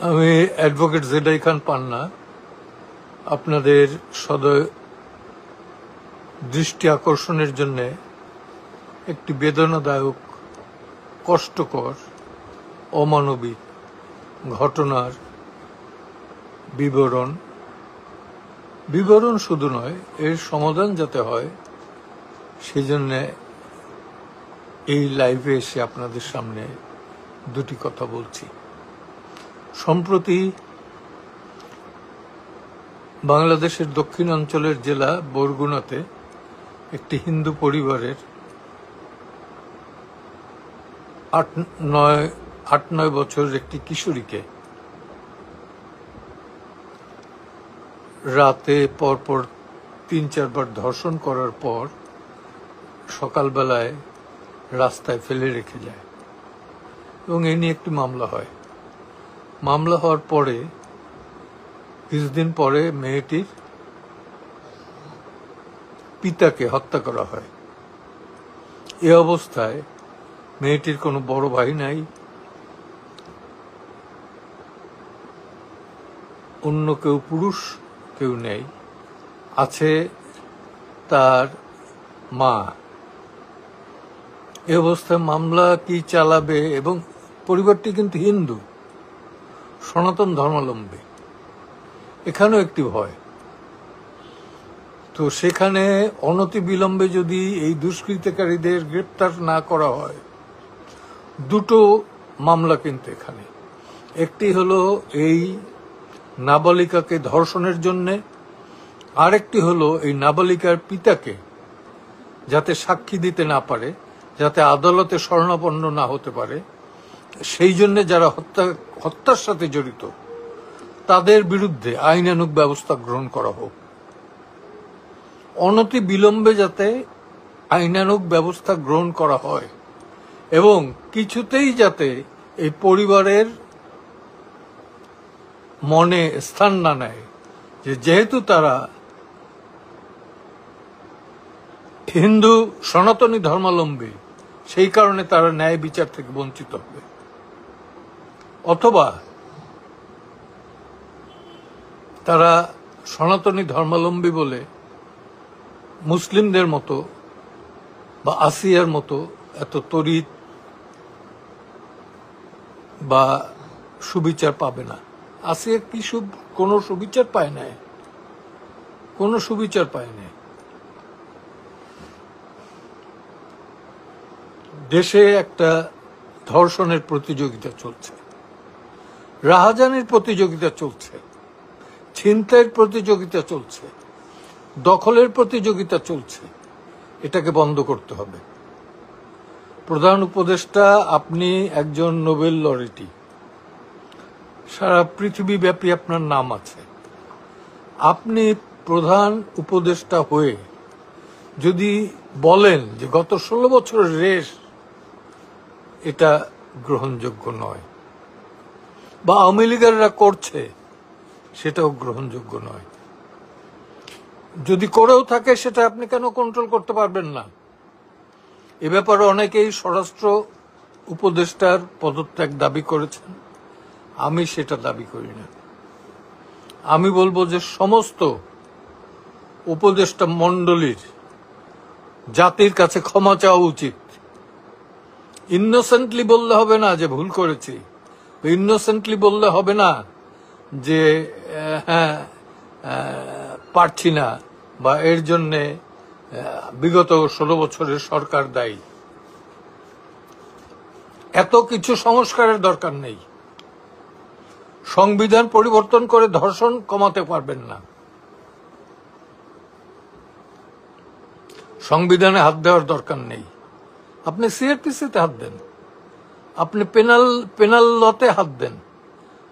আমি advocate Jedi খান পান্না আপনাদের সদয় দৃষ্টি আকর্ষণের জন্য একটি বেদনাদায়ক, কষ্টকর, অমানবিক ঘটনার বিবরণ শুধু নয়, এর সমাধান যাতে হয় সেজন্য এই লাইভে এসে আপনাদের সামনে দুটি কথা বলছি। সম্প্রতি বাংলাদেশের দক্ষিণাঞ্চলের জেলা বরগুনাতে একটি হিন্দু পরিবারের 8-9 বছরের একটি কিশোরীকে রাতে পরপর 3-4 বার ধর্ষণ করার পর সকালবেলায় রাস্তায় ফেলে রেখে যায় এবং এ নিয়ে একটি মামলা হয়। মামলা হওয়ার পরে কিছুদিন পরে মেয়েটির পিতাকে হত্যা করা হয়। এ অবস্থায় মেয়েটির কোনো বড় ভাই নাই, অন্য কেউ পুরুষ কেউ নেই, আছে তার মা। এ অবস্থায় মামলা কি চালাবে, এবং পরিবারটি কিন্তু হিন্দু, সনাতন ধর্মাবলম্বী। এখানেও একটি ভয়। তো সেখানে অনতিবিলম্বে যদি এই দুষ্কৃতকারীদের গ্রেপ্তার না করা হয়, দুটো মামলা কিন্তু এখানে। একটি হলো এই নাবালিকাকে ধর্ষণের জন্য, আরেকটি হলো এই নাবালিকার পিতাকে যাতে সাক্ষী দিতে না পারে, যাতে আদালতে শরণাপন্ন না হতে পারে, সেই জন্য যারা হত্যার সাথে জড়িত তাদের বিরুদ্ধে আইনানুগ ব্যবস্থা গ্রহণ করা হোক। অনতি বিলম্বে যাতে আইনানুগ ব্যবস্থা গ্রহণ করা হয় এবং কিছুতেই যাতে এই পরিবারের মনে স্থান না নেয় যে যেহেতু তারা হিন্দু সনাতনী ধর্মাবলম্বী সেই কারণে তারা ন্যায় বিচার থেকে বঞ্চিত হবে, অথবা তারা সনাতনী ধর্মাবলম্বী বলে মুসলিমদের মতো বা আসিয়ার মতো এত তড়িৎ বা সুবিচার পাবে না। আসিয়া কি কোনো সুবিচার পায় না, কোনো সুবিচার পায় না। দেশে একটা ধর্ষণের প্রতিযোগিতা চলছে, রাহাজানির প্রতিযোগিতা চলছে, ছিনতাইয়ের প্রতিযোগিতা চলছে, দখলের প্রতিযোগিতা চলছে। এটাকে বন্ধ করতে হবে। প্রধান উপদেষ্টা, আপনি একজন নোবেল লরেটি, সারা পৃথিবীব্যাপী আপনার নাম আছে। আপনি প্রধান উপদেষ্টা হয়ে যদি বলেন যে গত 16 বছরের রেস এটা গ্রহণযোগ্য নয়, বা আওয়ামী লীগেরা করছে সেটাও গ্রহণযোগ্য নয়, যদি করেও থাকে সেটা আপনি কেন কন্ট্রোল করতে পারবেন না? এ ব্যাপারে অনেকেই স্বরাষ্ট্র উপদেষ্টার পদত্যাগ দাবি করেছেন, আমি সেটা দাবি করি না। আমি বলবো যে সমস্ত উপদেষ্টা মণ্ডলীর জাতির কাছে ক্ষমা চাওয়া উচিত। ইনোসেন্টলি বললে হবে না যে ভুল করেছি, ইনোসেন্টলি বললে হবে না যে হ্যাঁ পারছি না বা এর জন্যে বিগত 16 বছরের সরকার দায়ী। এত কিছু সংস্কারের দরকার নেই। সংবিধান পরিবর্তন করে ধর্ষণ কমাতে পারবেন না। সংবিধানে হাত দেওয়ার দরকার নেই। আপনি সিআরপিসিতে হাত দেন, আপনি পেনাল লতে হাত দেন,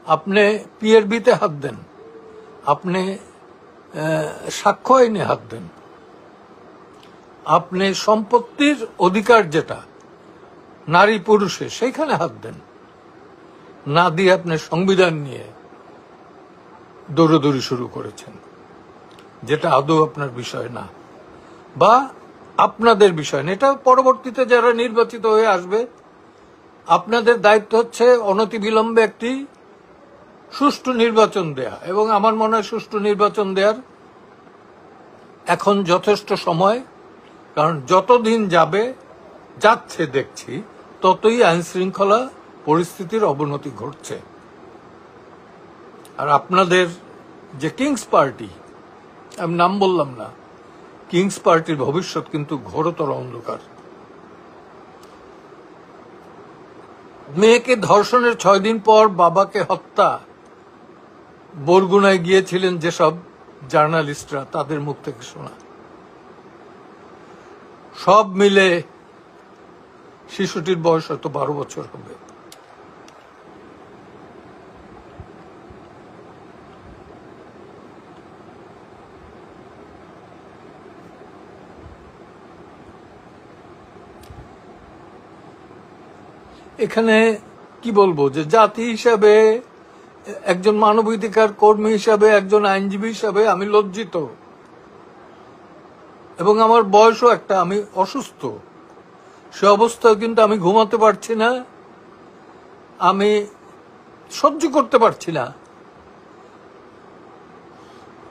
আপনি পিআরবিতে হাত দেন, আপনি সাক্ষ্য আইনে হাত দেন, আপনি সম্পত্তির অধিকার যেটা নারী পুরুষে সেইখানে হাত দেন, না দিয়ে আপনি সংবিধান নিয়ে দৌড়দৌড়ি শুরু করেছেন, যেটা আদৌ আপনার বিষয় না বা আপনাদের বিষয় না। এটা পরবর্তীতে যারা নির্বাচিত হয়ে আসবে আপনাদের দায়িত্ব হচ্ছে অনতিবিলম্বে একটি সুষ্ঠু নির্বাচন দেয়া, এবং আমার মনে হয় সুষ্ঠু নির্বাচন দেওয়ার এখন যথেষ্ট সময়। কারণ যতদিন যাচ্ছে দেখছি ততই আইন শৃঙ্খলা পরিস্থিতির অবনতি ঘটছে। আর আপনাদের যে কিংস পার্টি, আমি নাম বললাম না, কিংস পার্টির ভবিষ্যৎ কিন্তু ঘোরতর অন্ধকার। মেয়েকে ধর্ষণের 6 দিন পর বাবাকে হত্যা বরগুনায় গিয়েছিলেন যেসব জার্নালিস্টরা, তাদের মুখ থেকে শোনা। সব মিলে শিশুটির বয়স হয়তো 12 বছর হবে। এখানে কি বলবো, যে জাতি হিসাবে, একজন মানবাধিকার কর্মী হিসাবে, একজন আইনজীবী হিসাবে আমি লজ্জিত, এবং আমার বয়সও একটা, আমি অসুস্থ। সে অবস্থায় কিন্তু আমি ঘুমাতে পারছি না, আমি সহ্য করতে পারছি না।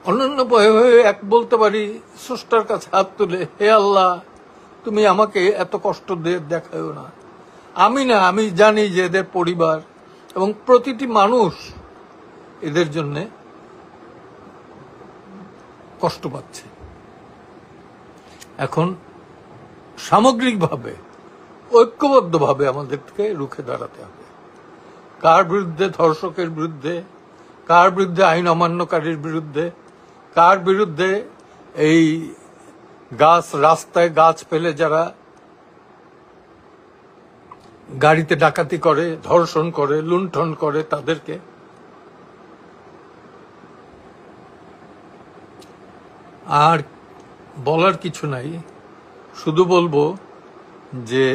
অন্যান্য ভয়ে হয়ে এক বলতে পারি স্রষ্টার কাছে হাত তুলে, হে আল্লাহ, তুমি আমাকে এত কষ্ট দেখায়ও না। আমি জানি যে এদের পরিবার এবং প্রতিটি মানুষ এদের জন্য কষ্ট পাচ্ছে। এখন সামগ্রিকভাবে ঐক্যবদ্ধভাবে আমাদেরকে রুখে দাঁড়াতে হবে। কার বিরুদ্ধে? ধর্ষকের বিরুদ্ধে। কার বিরুদ্ধে? আইন অমান্যকারীর বিরুদ্ধে। কার বিরুদ্ধে? এই রাস্তায় গাছ ফেলে যারা গাড়িতে ডাকাতি করে, ধর্ষণ করে, লুণ্ঠন করে তাদেরকে। আর বলার কিছু নাই, শুধু বলবো যে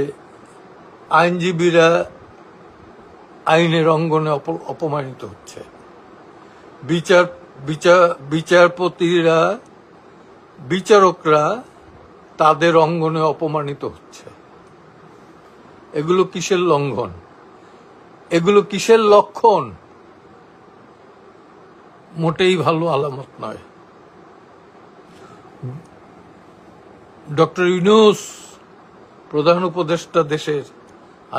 আইনজীবীরা আইনের অঙ্গনে অপমানিত হচ্ছে, বিচারপতিরা, বিচারকরা তাদের অঙ্গনে অপমানিত হচ্ছে। এগুলো কিসের লঙ্ঘন? এগুলো কিসের লক্ষণ? মোটেই ভালো আলামত নয়। ডক্টর ইউনূস, প্রধান উপদেষ্টা দেশের,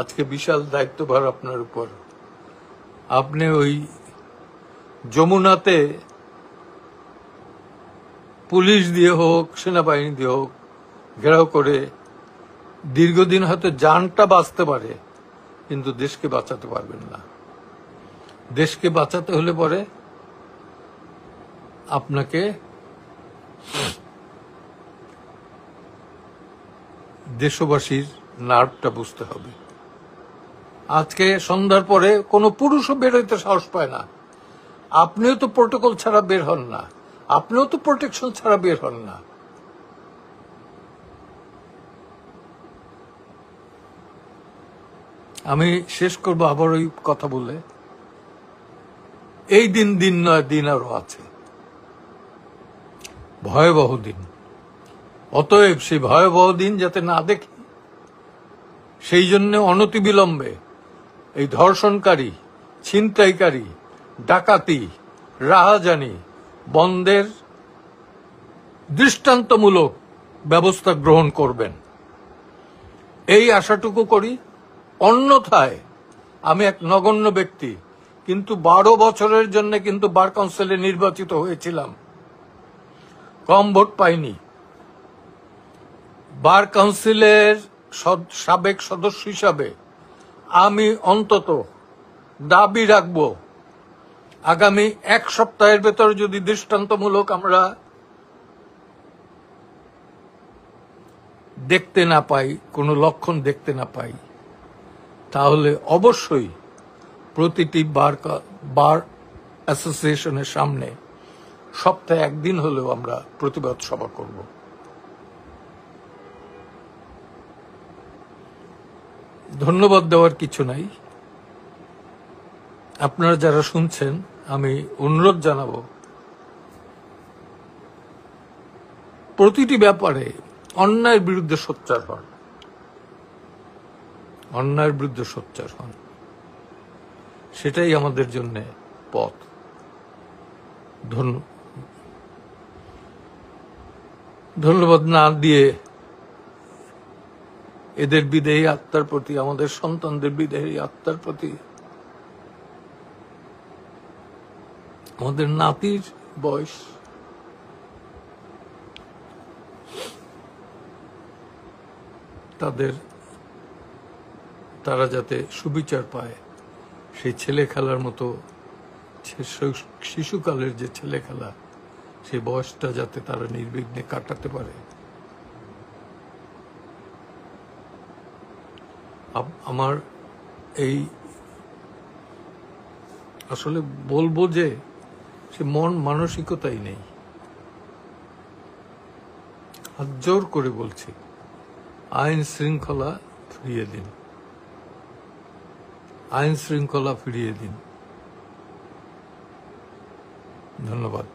আজকে বিশাল দায়িত্বভার আপনার উপর। আপনি ওই যমুনাতে পুলিশ দিয়ে হোক, সেনাবাহিনী দিয়ে হোক ঘেরাও করে দীর্ঘদিন হয়তো জানটা বাঁচতে পারে, কিন্তু দেশকে বাঁচাতে পারবেন না। দেশকে বাঁচাতে হলে পরে আপনাকে দেশবাসীর নার্ভটা বুঝতে হবে। আজকে সন্ধ্যার পরে কোনো পুরুষও বের হইতে সাহস পায় না। আপনিও তো প্রোটোকল ছাড়া বের হন না, আপনিও তো প্রোটেকশন ছাড়া বের হন না। আমি শেষ করব আবার ওই কথা বলে, এই দিন নয়, দিন আরো আছে, ভয়াবহ দিন। অতএব সেই ভয়াবহ দিন যাতে না দেখি, সেই জন্য অনতিবিলম্বে এই ধর্ষণকারী, ছিনতাইকারী, ডাকাতি, রাহাজানি বন্ধের দৃষ্টান্তমূলক ব্যবস্থা গ্রহণ করবেন, এই আশাটুকু করি। অন্যথায় আমি এক নগণ্য ব্যক্তি, কিন্তু 12 বছরের জন্য কিন্তু বার কাউন্সিলে নির্বাচিত হয়েছিলাম, কম ভোট পাইনি। বার কাউন্সিলের সাবেক সদস্য হিসাবে আমি অন্তত দাবি রাখব, আগামী 1 সপ্তাহের ভেতর যদি দৃষ্টান্তমূলক আমরা দেখতে না পাই, কোনো লক্ষণ দেখতে না পাই, তাহলে অবশ্যই প্রতিটি বার অ্যাসোসিয়েশনের সামনে সপ্তাহে 1 দিন হলেও আমরা প্রতিবাদ সভা করব। ধন্যবাদ দেওয়ার কিছু নাই। আপনারা যারা শুনছেন, আমি অনুরোধ জানাবো, প্রতিটি ব্যাপারে অন্যায়ের বিরুদ্ধে সোচ্চার হন, অন্যায়ের বিরুদ্ধে সোচ্চার হন। সেটাই আমাদের জন্য পথ। ধন্যবাদ না দিয়ে এদের বিদেহী আত্মার প্রতি, আমাদের সন্তানদের বিদেহী আত্মার প্রতি, আমাদের নাতির বয়স, তারা যাতে সুবিচার পায়, সেই ছেলে খেলার মতো, শিশুকালের যে ছেলে খেলা, সেই বয়সটা যাতে তারা নির্বিঘ্নে কাটাতে পারে। আমার এই আসলে বলবো যে সে মন মানসিকতাই নেই। হাত জোর করে বলছি, আইন শৃঙ্খলা ফিরিয়ে দিন, আইন শৃঙ্খলা ফিরিয়ে দিন। ধন্যবাদ।